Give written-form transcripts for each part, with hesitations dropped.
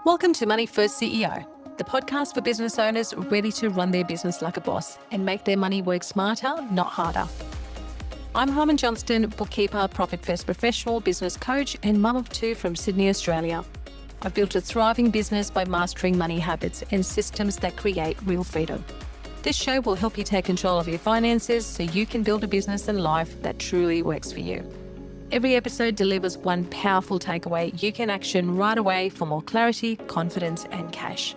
Welcome to Money First CEO, the podcast for business owners ready to run their business like a boss and make their money work smarter, not harder. I'm Harman Johnston, bookkeeper, Profit First professional, business coach, and mum of two from Sydney, Australia. I've built a thriving business by mastering money habits and systems that create real freedom. This show will help you take control of your finances so you can build a business and life that truly works for you. Every episode delivers one powerful takeaway you can action right away for more clarity, confidence, and cash.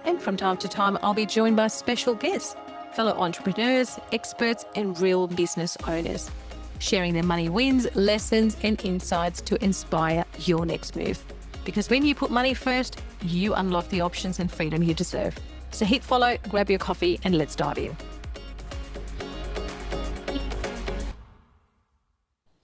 And from time to time, I'll be joined by special guests, fellow entrepreneurs, experts, and real business owners, sharing their money wins, lessons, and insights to inspire your next move. Because when you put money first, you unlock the options and freedom you deserve. So hit follow, grab your coffee, and let's dive in.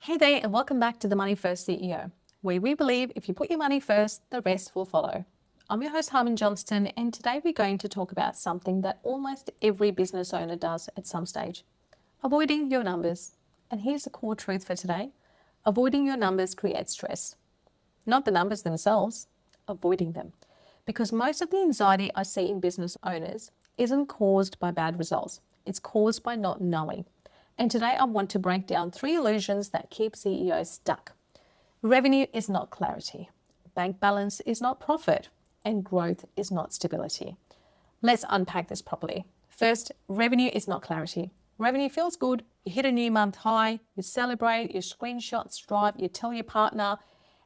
Hey there, and welcome back to the Money First CEO, where we believe if you put your money first, the rest will follow. I'm your host, Harman Johnston, and today we're going to talk about something that almost every business owner does at some stage: avoiding your numbers. And here's the core truth for today: avoiding your numbers creates stress. Not the numbers themselves, avoiding them. Because most of the anxiety I see in business owners isn't caused by bad results. It's caused by not knowing. And today I want to break down 3 illusions that keep CEOs stuck. Revenue is not clarity. Bank balance is not profit. And growth is not stability. Let's unpack this properly. First, revenue is not clarity. Revenue feels good. You hit a new month high, you celebrate, you screenshot Stripe, you tell your partner.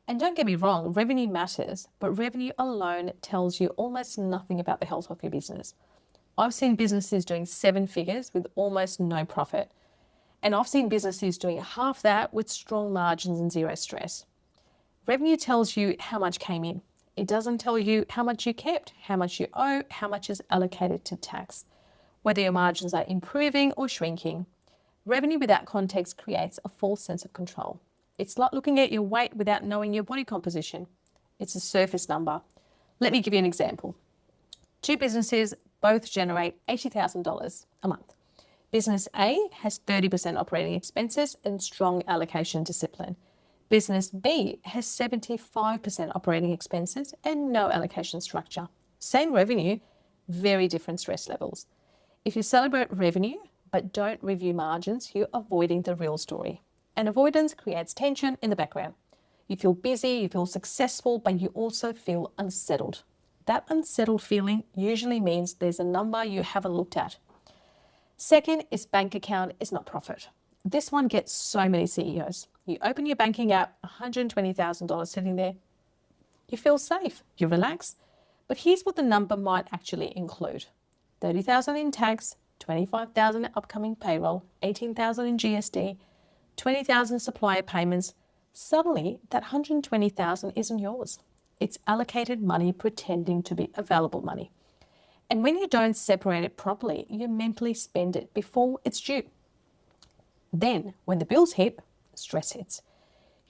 And don't get me wrong, revenue matters, but revenue alone tells you almost nothing about the health of your business. I've seen businesses doing 7 figures with almost no profit. And I've seen businesses doing half that with strong margins and zero stress. Revenue tells you how much came in. It doesn't tell you how much you kept, how much you owe, how much is allocated to tax, whether your margins are improving or shrinking. Revenue without context creates a false sense of control. It's like looking at your weight without knowing your body composition. It's a surface number. Let me give you an example. 2 businesses both generate $80,000 a month. Business A has 30% operating expenses and strong allocation discipline. Business B has 75% operating expenses and no allocation structure. Same revenue, very different stress levels. If you celebrate revenue but don't review margins, you're avoiding the real story. And avoidance creates tension in the background. You feel busy, you feel successful, but you also feel unsettled. That unsettled feeling usually means there's a number you haven't looked at. Second is bank account is not profit. This one gets so many CEOs. You open your banking app, $120,000 sitting there. You feel safe, you relax. But here's what the number might actually include: $30,000 in tax, $25,000 in upcoming payroll, $18,000 in GST, $20,000 supplier payments. Suddenly, that $120,000 isn't yours. It's allocated money pretending to be available money. And when you don't separate it properly, you mentally spend it before it's due. Then, when the bills hit, stress hits.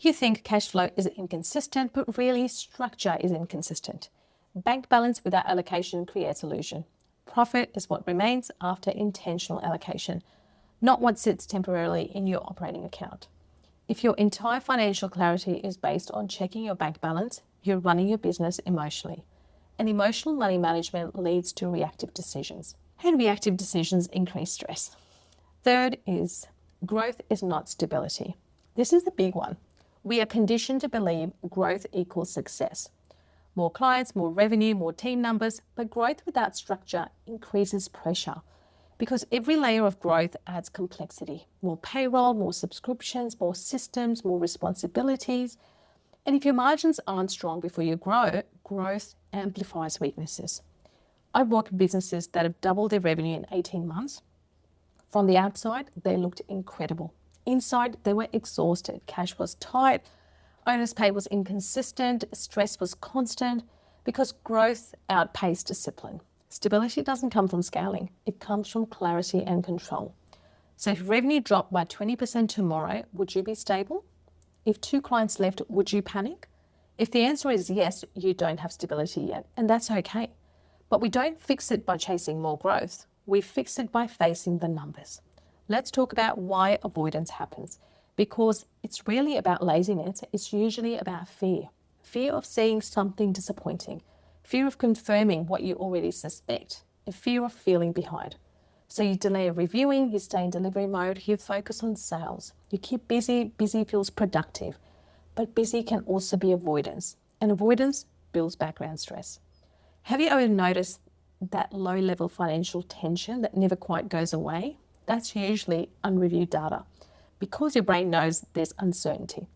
You think cash flow is inconsistent, but really structure is inconsistent. Bank balance without allocation creates illusion. Profit is what remains after intentional allocation, not what sits temporarily in your operating account. If your entire financial clarity is based on checking your bank balance, you're running your business emotionally. And emotional money management leads to reactive decisions. And reactive decisions increase stress. Third is growth is not stability. This is the big one. We are conditioned to believe growth equals success. More clients, more revenue, more team numbers, but growth without structure increases pressure because every layer of growth adds complexity. More payroll, more subscriptions, more systems, more responsibilities. And if your margins aren't strong before you grow, growth amplifies weaknesses. I've worked with businesses that have doubled their revenue in 18 months. From the outside, they looked incredible. Inside, they were exhausted. Cash was tight, owner's pay was inconsistent, stress was constant because growth outpaced discipline. Stability doesn't come from scaling. It comes from clarity and control. So if revenue dropped by 20% tomorrow, would you be stable? If 2 clients left, would you panic? If the answer is yes, you don't have stability yet, and that's okay. But we don't fix it by chasing more growth. We fix it by facing the numbers. Let's talk about why avoidance happens, because it's rarely about laziness. It's usually about fear. Fear of seeing something disappointing. fear of confirming what you already suspect, a fear of feeling behind. So you delay reviewing, you stay in delivery mode, you focus on sales. You keep busy, busy feels productive. But busy can also be avoidance, and avoidance builds background stress. Have you ever noticed that low-level financial tension that never quite goes away? That's usually unreviewed data because your brain knows there's uncertainty.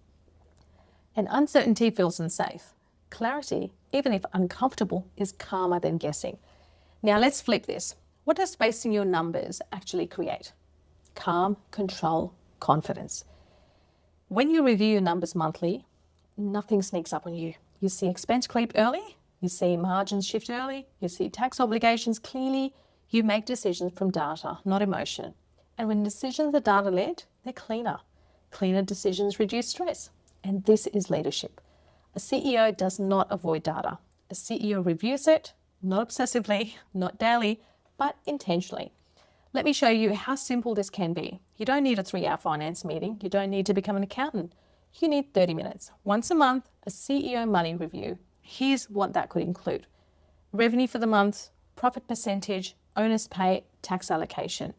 And uncertainty feels unsafe. Clarity, even if uncomfortable, is calmer than guessing. Now let's flip this. What does spacing your numbers actually create? Calm, control, confidence. When you review your numbers monthly, nothing sneaks up on you. You see expense creep early, you see margins shift early, you see tax obligations clearly. You make decisions from data, not emotion. And when decisions are data-led, they're cleaner. Cleaner decisions reduce stress. And this is leadership. A CEO does not avoid data. A CEO reviews it, not obsessively, not daily, but intentionally. Let me show you how simple this can be. You don't need a 3-hour finance meeting. You don't need to become an accountant. You need 30 minutes. Once a month, a CEO money review. Here's what that could include. Revenue for the month, profit percentage, owner's pay, tax allocation,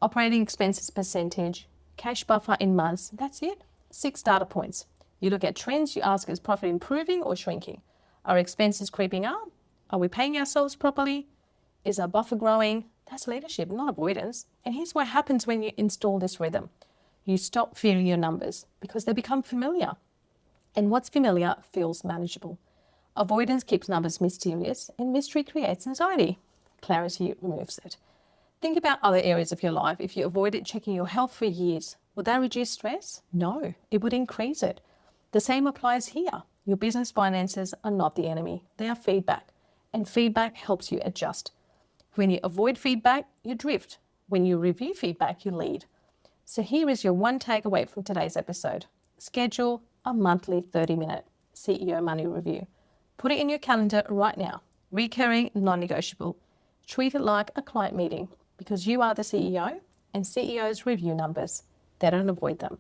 operating expenses percentage, cash buffer in months. That's it. 6 data points. You look at trends. You ask, is profit improving or shrinking? Are expenses creeping up? Are we paying ourselves properly? Is our buffer growing? That's leadership, not avoidance. And here's what happens when you install this rhythm. You stop fearing your numbers because they become familiar. And what's familiar feels manageable. Avoidance keeps numbers mysterious, and mystery creates anxiety. Clarity removes it. Think about other areas of your life. If you avoided checking your health for years, would that reduce stress? No, it would increase it. The same applies here. Your business finances are not the enemy. They are feedback, and feedback helps you adjust. When you avoid feedback, you drift. When you review feedback, you lead. So here is your one takeaway from today's episode. Schedule a monthly 30-minute CEO money review. Put it in your calendar right now. Recurring, non-negotiable. Treat it like a client meeting because you are the CEO and CEOs review numbers. They don't avoid them.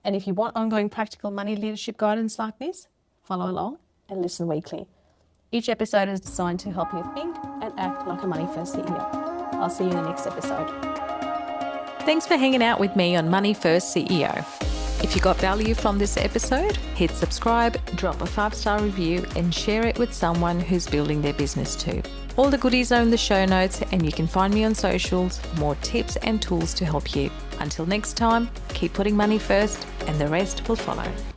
And if you want ongoing practical money leadership guidance like this, follow along and listen weekly. Each episode is designed to help you think and act like a Money First CEO. I'll see you in the next episode. Thanks for hanging out with me on Money First CEO. If you got value from this episode, hit subscribe, drop a 5-star review, and share it with someone who's building their business too. All the goodies are in the show notes, and you can find me on socials for more tips and tools to help you. Until next time, keep putting money first, and the rest will follow.